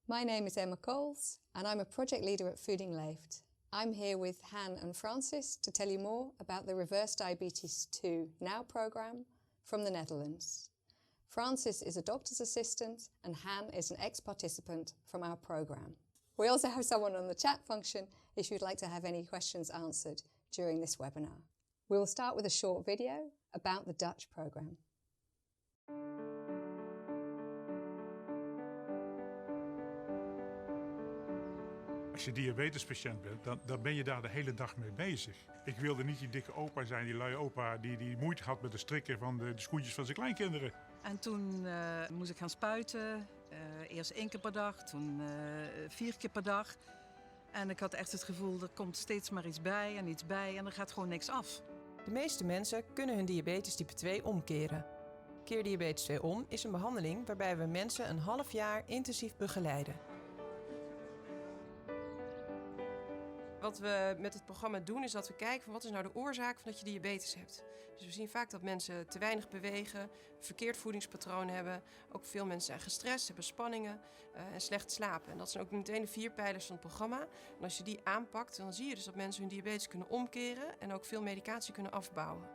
My name is Emma Coles and I'm a project leader at Voeding Leeft. I'm here with Han and Francis to tell you more about the Reverse Diabetes2 Now program from the Netherlands. Francis is a doctor's assistant and Han is an ex-participant from our program. We also have someone on the chat function if you'd like to have any questions answered during this webinar. We will start with a short video about the Dutch program. Als je diabetespatiënt bent, dan ben je daar de hele dag mee bezig. Ik wilde niet die dikke opa zijn, die luie opa die moeite had met het strikken van de schoentjes van zijn kleinkinderen. En toen moest ik gaan spuiten. Eerst 1 keer per dag, toen 4 keer per dag. En ik had echt het gevoel, er komt steeds maar iets bij en er gaat gewoon niks af. De meeste mensen kunnen hun diabetes type 2 omkeren. Keer Diabetes 2 om is een behandeling waarbij we mensen een half jaar intensief begeleiden. Wat we met het programma doen is dat we kijken van wat is nou de oorzaak van dat je diabetes hebt. Dus we zien vaak dat mensen te weinig bewegen, een verkeerd voedingspatroon hebben. Ook veel mensen zijn gestrest, hebben spanningen en slecht slapen. En dat zijn ook meteen de 4 pijlers van het programma. En als je die aanpakt, dan zie je dus dat mensen hun diabetes kunnen omkeren en ook veel medicatie kunnen afbouwen.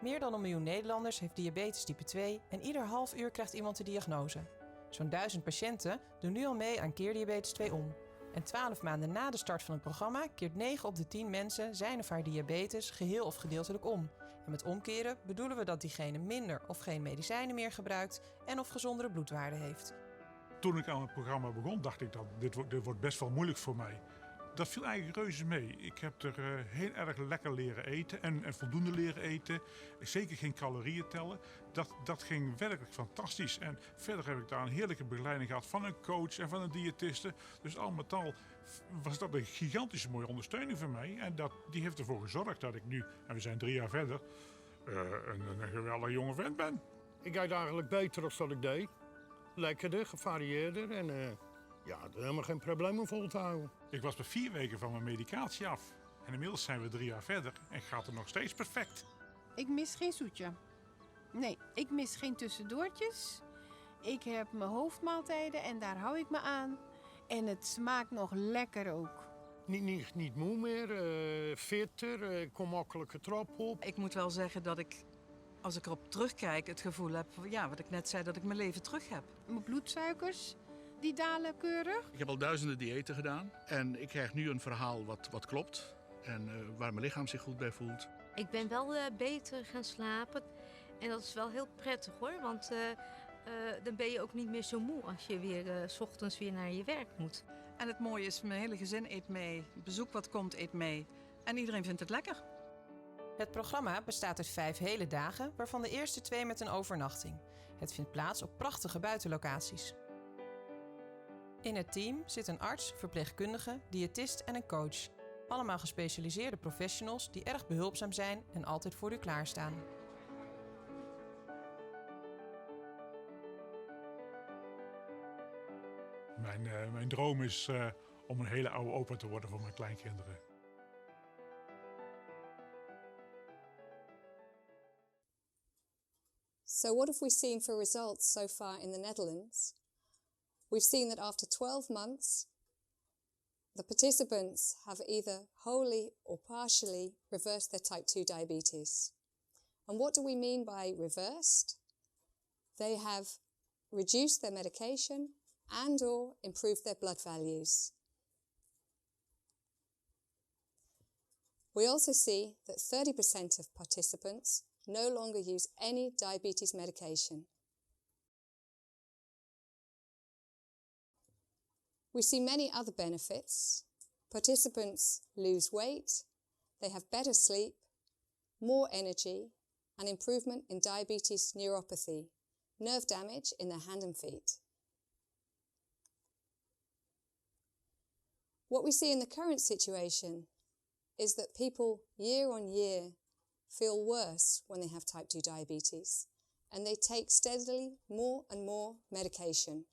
Meer dan 1 miljoen Nederlanders heeft diabetes type 2 en ieder half uur krijgt iemand de diagnose. Zo'n 1000 patiënten doen nu al mee aan Keer Diabetes 2 om. En 12 maanden na de start van het programma keert 9 op de 10 mensen zijn of haar diabetes geheel of gedeeltelijk om. En met omkeren bedoelen we dat diegene minder of geen medicijnen meer gebruikt en of gezondere bloedwaarden heeft. Toen ik aan het programma begon, dacht ik dat dit wordt best wel moeilijk voor mij. Dat viel eigenlijk reuze mee. Ik heb er heel erg lekker leren eten en voldoende leren eten. Zeker geen calorieën tellen. Dat ging werkelijk fantastisch. En verder heb ik daar een heerlijke begeleiding gehad van een coach en van een diëtiste. Dus al met al was dat een gigantische mooie ondersteuning voor mij. En die heeft ervoor gezorgd dat ik nu, en we zijn 3 jaar verder, een geweldige jonge vent ben. Ik eet eigenlijk beter dan dat ik deed. Lekkerder, gevarieerder en ja, er is helemaal geen probleem om vol te houden. Ik was maar 4 weken van mijn medicatie af. En inmiddels zijn we 3 jaar verder en gaat het nog steeds perfect. Ik mis geen zoetje. Nee, ik mis geen tussendoortjes. Ik heb mijn hoofdmaaltijden en daar hou ik me aan. En het smaakt nog lekker ook. Niet moe meer, fitter, ik kom makkelijker trap op. Ik moet wel zeggen dat ik, als ik erop terugkijk, het gevoel heb, ja, wat ik net zei, dat ik mijn leven terug heb. Mijn bloedsuikers, die dalen keurig. Ik heb al duizenden diëten gedaan en ik krijg nu een verhaal wat klopt en waar mijn lichaam zich goed bij voelt. Ik ben wel beter gaan slapen en dat is wel heel prettig hoor, want dan ben je ook niet meer zo moe als je weer 's ochtends weer naar je werk moet. En het mooie is, mijn hele gezin eet mee, het bezoek wat komt eet mee en iedereen vindt het lekker. Het programma bestaat uit 5 hele dagen, waarvan de eerste 2 met een overnachting. Het vindt plaats op prachtige buitenlocaties. In het team zit een arts, verpleegkundige, diëtist en een coach. Allemaal gespecialiseerde professionals die erg behulpzaam zijn en altijd voor u klaarstaan. Mijn droom is om een hele oude opa te worden voor mijn kleinkinderen. So what have we seen for results so far in the Netherlands? We've seen that after 12 months, the participants have either wholly or partially reversed their type 2 diabetes. And what do we mean by reversed? They have reduced their medication and or improved their blood values. We also see that 30% of participants no longer use any diabetes medication. We see many other benefits. Participants lose weight, they have better sleep, more energy, and improvement in diabetes neuropathy, nerve damage in their hand and feet. What we see in the current situation is that people year on year feel worse when they have type 2 diabetes, and they take steadily more and more medication.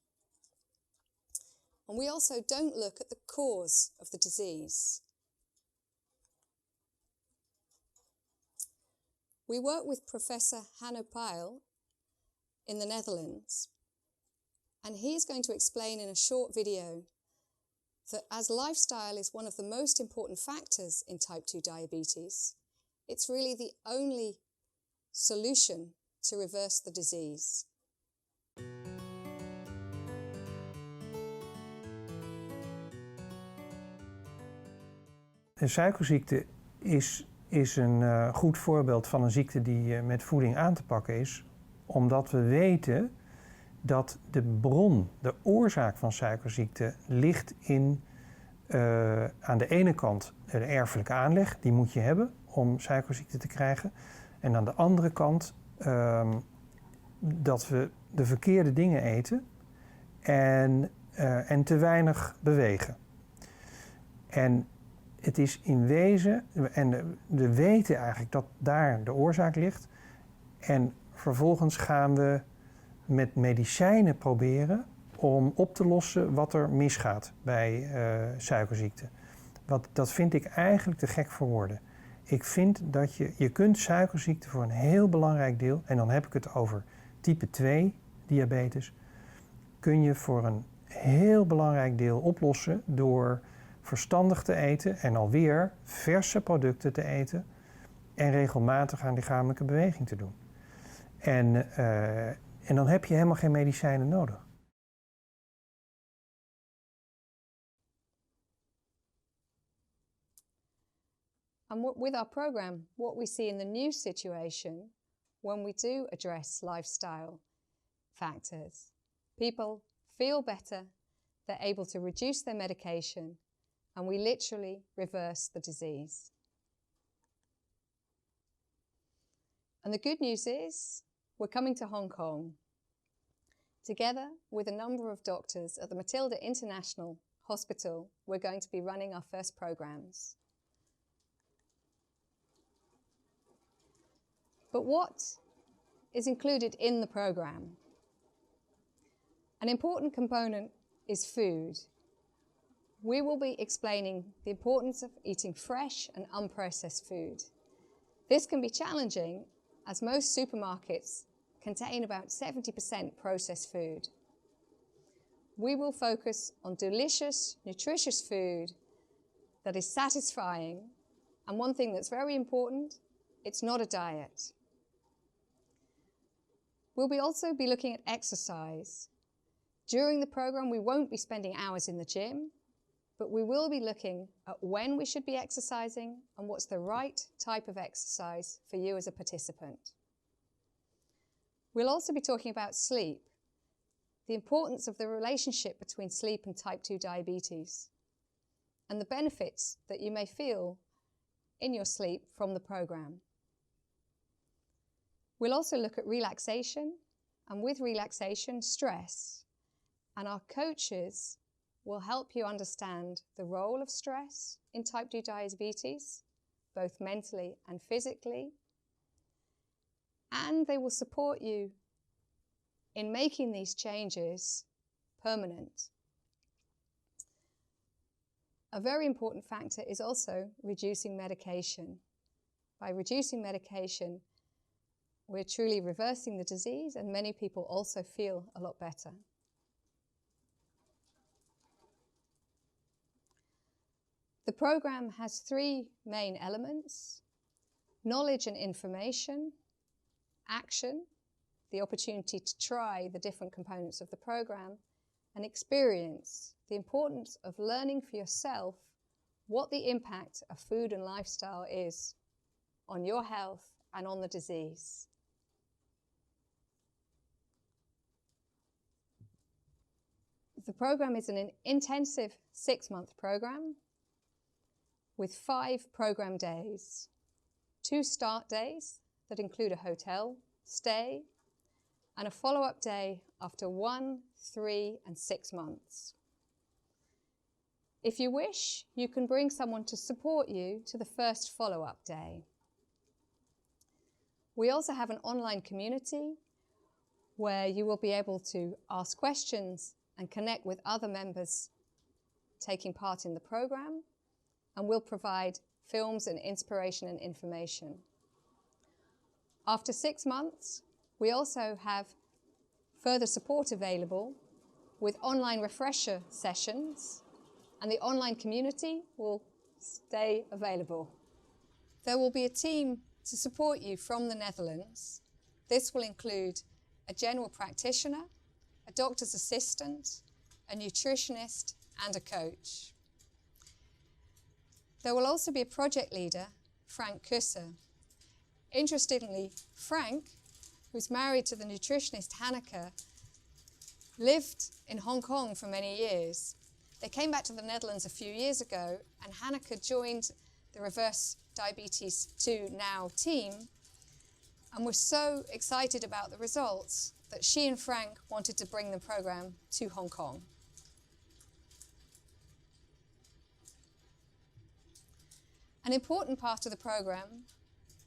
And we also don't look at the cause of the disease. We work with Professor Hanno Peil in the Netherlands, And he's going to explain in a short video that as lifestyle is one of the most important factors in type 2 diabetes, it's really the only solution to reverse the disease. De suikerziekte is een goed voorbeeld van een ziekte die met voeding aan te pakken is, omdat we weten dat de bron, de oorzaak van suikerziekte, ligt in aan de ene kant de erfelijke aanleg, die moet je hebben om suikerziekte te krijgen. En aan de andere kant dat we de verkeerde dingen eten en te weinig bewegen. En het is in wezen, en we weten eigenlijk dat daar de oorzaak ligt. En vervolgens gaan we met medicijnen proberen om op te lossen wat er misgaat bij suikerziekte. Dat vind ik eigenlijk te gek voor woorden. Ik vind dat je kunt suikerziekte voor een heel belangrijk deel, en dan heb ik het over type 2 diabetes, kun je voor een heel belangrijk deel oplossen door verstandig te eten en alweer verse producten te eten en regelmatig aan lichamelijke beweging te doen. En dan heb je helemaal geen medicijnen nodig. And with our program, what we see in the new situation when we do address lifestyle factors, people feel better, they're able to reduce their medication, and we literally reverse the disease. And the good news is we're coming to Hong Kong. Together with a number of doctors at the Matilda International Hospital, we're going to be running our first programs. But what is included in the program? An important component is food. We will be explaining the importance of eating fresh and unprocessed food. This can be challenging as most supermarkets contain about 70% processed food. We will focus on delicious, nutritious food that is satisfying, and one thing that's very important, it's not a diet. We'll also be looking at exercise. During the program, we won't be spending hours in the gym, but we will be looking at when we should be exercising and what's the right type of exercise for you as a participant. We'll also be talking about sleep, the importance of the relationship between sleep and type 2 diabetes, and the benefits that you may feel in your sleep from the program. We'll also look at relaxation, and with relaxation, stress. And our coaches will help you understand the role of stress in type 2 diabetes, both mentally and physically. And they will support you in making these changes permanent. A very important factor is also reducing medication. By reducing medication, we're truly reversing the disease, and many people also feel a lot better. The program has three main elements: knowledge and information, action, the opportunity to try the different components of the program, and experience, the importance of learning for yourself what the impact of food and lifestyle is on your health and on the disease. The program is an intensive 6-month program with 5 program days, 2 start days that include a hotel stay, and a follow-up day after 1, 3, and 6 months. If you wish, you can bring someone to support you to the first follow-up day. We also have an online community where you will be able to ask questions and connect with other members taking part in the program, and we'll provide films and inspiration and information. After 6 months, we also have further support available with online refresher sessions, and the online community will stay available. There will be a team to support you from the Netherlands. This will include a general practitioner, a doctor's assistant, a nutritionist, and a coach. There will also be a project leader, Frank Kusser. Interestingly, Frank, who's married to the nutritionist Hanneke, lived in Hong Kong for many years. They came back to the Netherlands a few years ago, and Hanneke joined the Reverse Diabetes2 Now team and was so excited about the results that she and Frank wanted to bring the program to Hong Kong. An important part of the program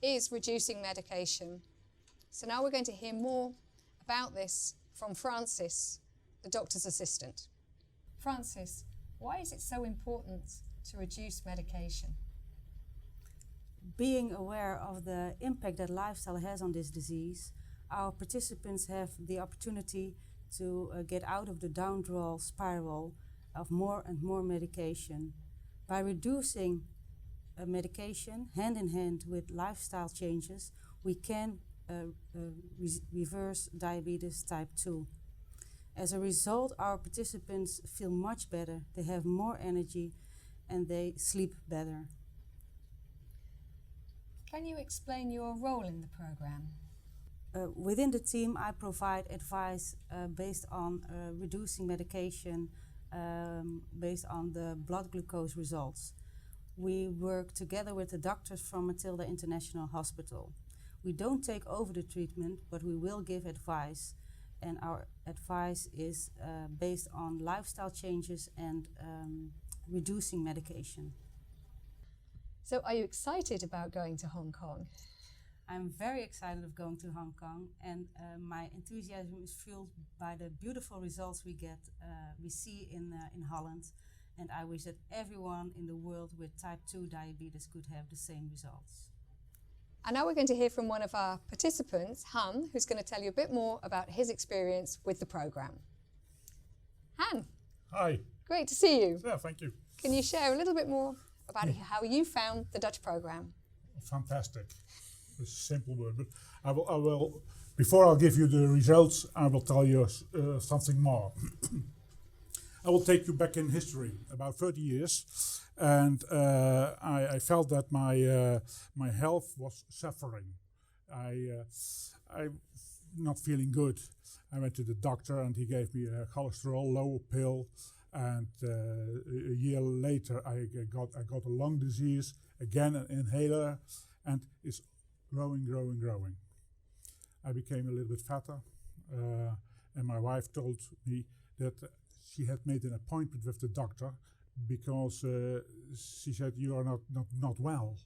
is reducing medication. So now we're going to hear more about this from Francis, the doctor's assistant. Francis, why is it so important to reduce medication? Being aware of the impact that lifestyle has on this disease, our participants have the opportunity to get out of the downdraw spiral of more and more medication. By reducing medication hand in hand with lifestyle changes, we can reverse diabetes type 2. As a result, our participants feel much better, they have more energy, and they sleep better. Can you explain your role in the program? Within the team, I provide advice based on reducing medication, based on the blood glucose results. We work together with the doctors from Matilda International Hospital. We don't take over the treatment, but we will give advice, and our advice is based on lifestyle changes and reducing medication. So are you excited about going to Hong Kong? I'm very excited of going to Hong Kong, and my enthusiasm is fueled by the beautiful results we see in Holland, and I wish that everyone in the world with type 2 diabetes could have the same results. And now we're going to hear from one of our participants, Han, who's going to tell you a bit more about his experience with the program. Han. Hi. Great to see you. Yeah, thank you. Can you share a little bit more about how you found the Dutch program? Fantastic. It's a simple word, but I will. Before I'll give you the results, I will tell you something more. I will take you back in history, about 30 years, and I felt that my health was suffering. I'm not feeling good. I went to the doctor, and he gave me a cholesterol low pill, and a year later I got a lung disease, again an inhaler, and it's growing. I became a little bit fatter, and my wife told me that she had made an appointment with the doctor because she said, you are not well.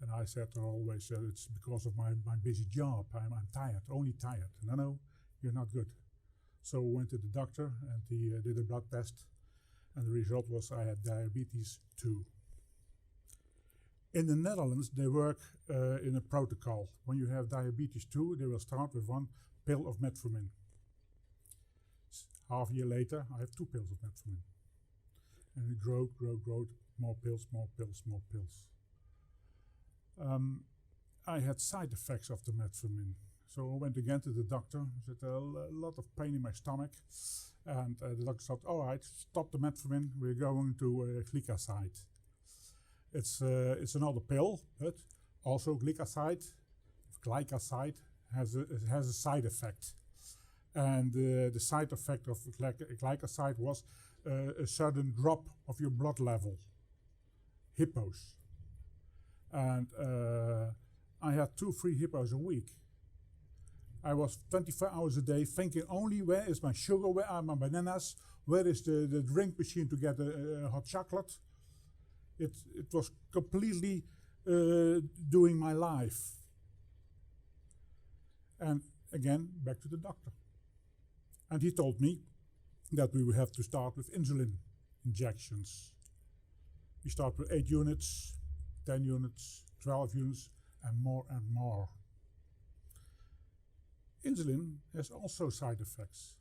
And I said to her always, it's because of my busy job. I'm tired, only tired. No, you're not good. So we went to the doctor, and he did a blood test, and the result was I had diabetes 2. In the Netherlands, they work in a protocol. When you have diabetes 2, they will start with 1 pill of metformin. Half a year later, I have 2 pills of metformin. And it growed, more pills. I had side effects of the metformin. So I went again to the doctor. I said a lot of pain in my stomach. And the doctor said, all right, stop the metformin. We're going to glycoside. It's another pill, but also glycoside has a side effect. And the side effect of glycoside was a sudden drop of your blood level, hippos. And I had 2 free hippos a week. I was 24 hours a day thinking only where is my sugar, where are my bananas, where is the drink machine to get a hot chocolate. It was completely doing my life. And again, back to the doctor. And he told me that we would have to start with insulin injections. We start with 8 units, 10 units, 12 units, and more. Insulin has also side effects.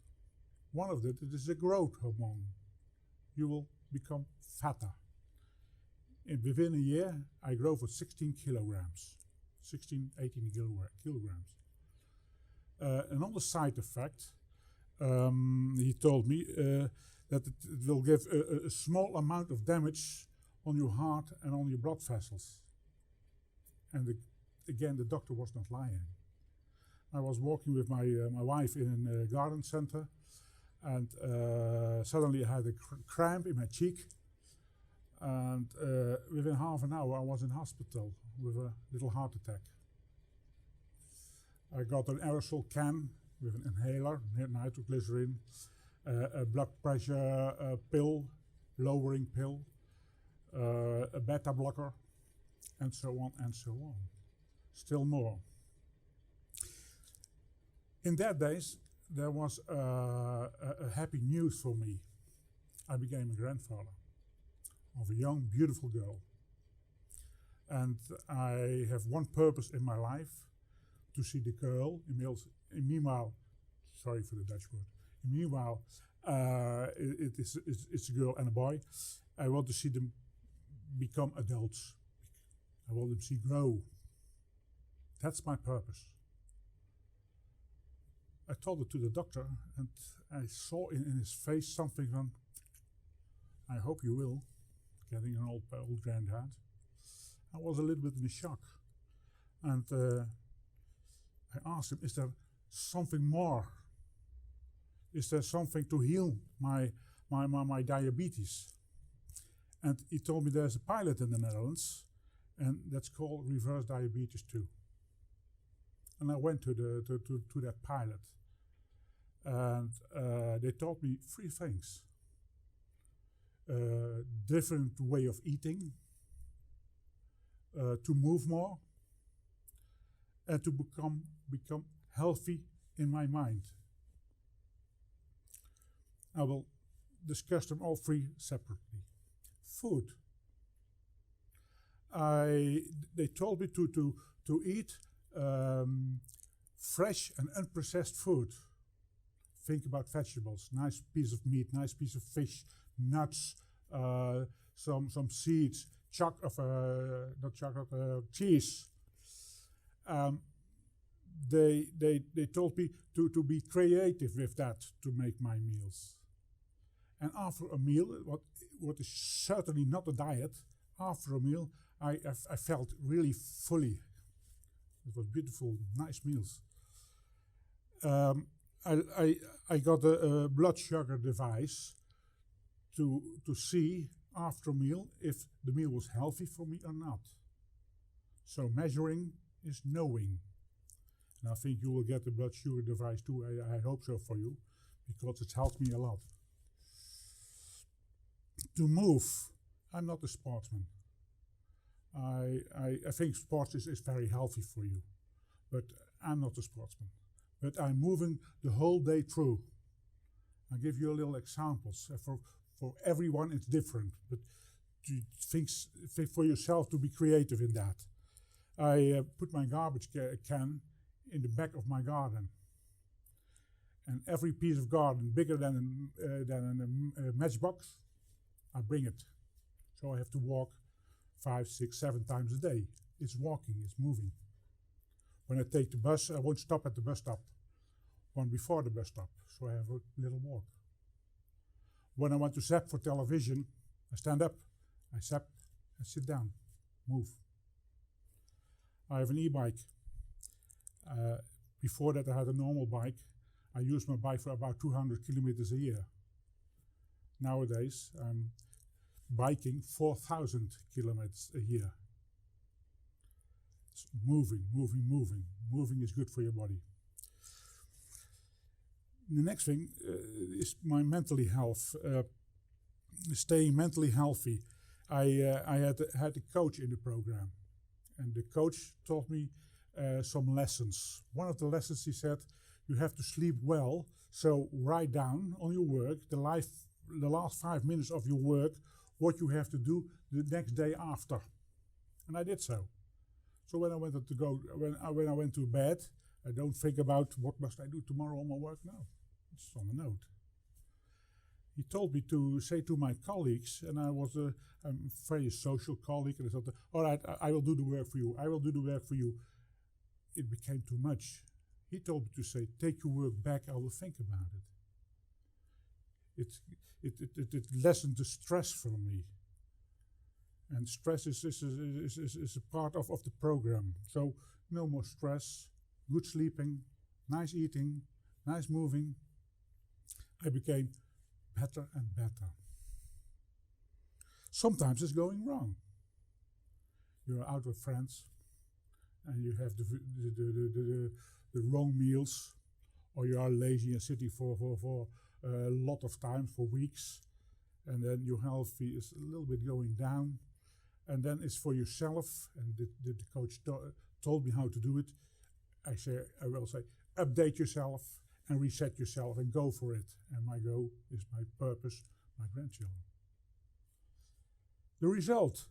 One of it is a growth hormone. You will become fatter. And within a year, I grew for 16 kilograms, 16, 18 kilograms. Another side effect, he told me that it will give a small amount of damage on your heart and on your blood vessels. And again, the doctor was not lying. I was walking with my wife in a garden center, and suddenly I had a cramp in my cheek. And within half an hour, I was in hospital with a little heart attack. I got an aerosol can with an inhaler, nitroglycerin, a blood pressure pill, lowering pill, a beta blocker, and so on and so on. Still more. In that days, there was a happy news for me. I became a grandfather of a young, beautiful girl. And I have one purpose in my life, to see the girl, meanwhile, sorry for the Dutch word, meanwhile, it's a girl and a boy. I want to see them become adults. I want them to see grow. That's my purpose. I told it to the doctor, and I saw in his face something from, I hope you will, getting an old granddad. I was a little bit in shock. And I asked him, is there something more? Is there something to heal my diabetes? And he told me there's a pilot in the Netherlands, and that's called Reverse Diabetes2. And I went to that pilot, and they taught me 3 things. Different way of eating, to move more, and to become healthy in my mind. I will discuss them all 3 separately. Food. They told me to eat fresh and unprocessed food. Think about vegetables, nice piece of meat, nice piece of fish, nuts, some seeds, cheese. They told me to be creative with that to make my meals. And after a meal, what is certainly not a diet, after a meal, I felt really fully. It was beautiful, nice meals. I got a blood sugar device to see after a meal if the meal was healthy for me or not. So measuring is knowing. And I think you will get the blood sugar device too. I hope so for you, because it's helped me a lot. To move, I'm not a sportsman. I think sports is very healthy for you, but I'm not a sportsman. But I'm moving the whole day through. I'll give you a little examples. For everyone it's different, but think for yourself to be creative in that. I put my garbage can in the back of my garden. And every piece of garden bigger than a matchbox, I bring it. So I have to walk 5, 6, 7 times a day. It's walking, it's moving. When I take the bus, I won't stop at the bus stop. One before the bus stop, so I have a little walk. When I want to zap for television, I stand up, I zap, and sit down, move. I have an e-bike. Before that I had a normal bike. I used my bike for about 200 kilometers a year. Nowadays I'm biking 4,000 kilometers a year. It's moving, moving, moving. Moving is good for your body. The next thing is my mentally health. Staying mentally healthy. I had a coach in the program, and the coach taught me some lessons. One of the lessons, he said, you have to sleep well, so write down on your work the last 5 minutes of your work, what you have to do the next day after. And I did so. So when I went to bed, I don't think about what must I do tomorrow on my work. No, it's on a note. he told me to say to my colleagues, and I was a very social colleague, and I thought, all right, I will do the work for you. I will do the work for you. It became too much. He told me to say, take your work back. I will think about it. It lessened the stress for me. And stress is a part of the program. So no more stress, good sleeping, nice eating, nice moving. I became better and better. Sometimes it's going wrong. You're out with friends and you have the wrong meals, or you are lazy and sitting for a lot of time, for weeks, and then your health is a little bit going down. And then it's for yourself, and the coach told me how to do it. I will say, update yourself and reset yourself and go for it. And my goal is my purpose, my grandchildren. The result,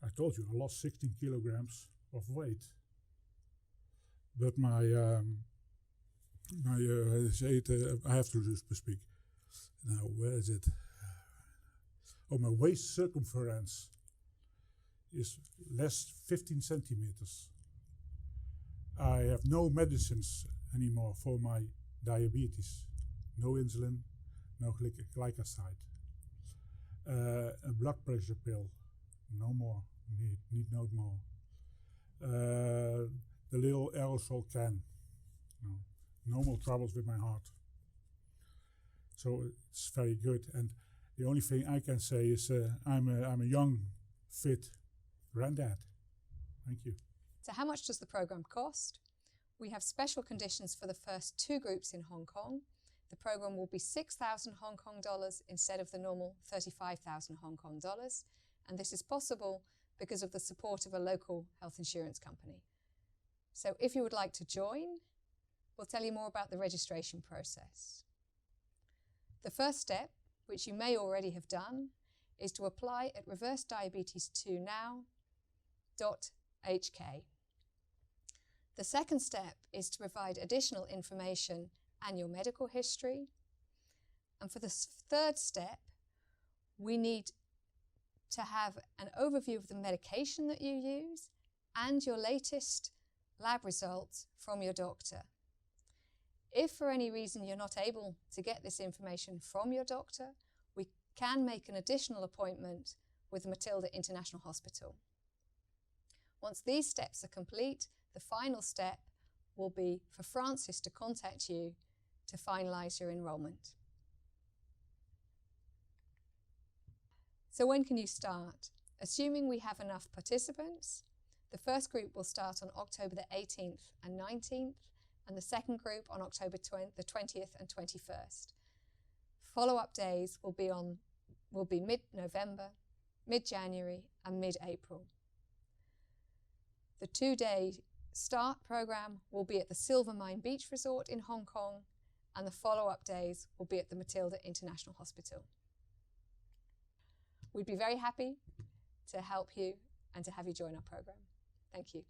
I told you, I lost 16 kilograms of weight. But I have to speak. Now, where is it? Oh, my waist circumference is less 15 centimeters. I have no medicines anymore for my diabetes. No insulin, no glycoside. A blood pressure pill, no more, need no more. The little aerosol can, no more troubles with my heart. So it's very good. And the only thing I can say is I'm a young, fit granddad. Thank you. So how much does the program cost? We have special conditions for the first 2 groups in Hong Kong. The program will be 6,000 Hong Kong dollars instead of the normal 35,000 Hong Kong dollars. And this is possible because of the support of a local health insurance company. So if you would like to join, we'll tell you more about the registration process. The first step, which you may already have done, is to apply at reversediabetes2now.hk. The second step is to provide additional information and your medical history. And for the third step, we need to have an overview of the medication that you use and your latest lab results from your doctor. If for any reason you're not able to get this information from your doctor, we can make an additional appointment with the Matilda International Hospital. Once these steps are complete, the final step will be for Francis to contact you to finalise your enrolment. So when can you start? Assuming we have enough participants, the first group will start on October the 18th and 19th, and the second group on October the 20th and 21st. Follow-up days will be mid-November, mid-January and mid-April. The 2-day start program will be at the Silver Mine Beach Resort in Hong Kong, and the follow-up days will be at the Matilda International Hospital. We'd be very happy to help you and to have you join our program. Thank you.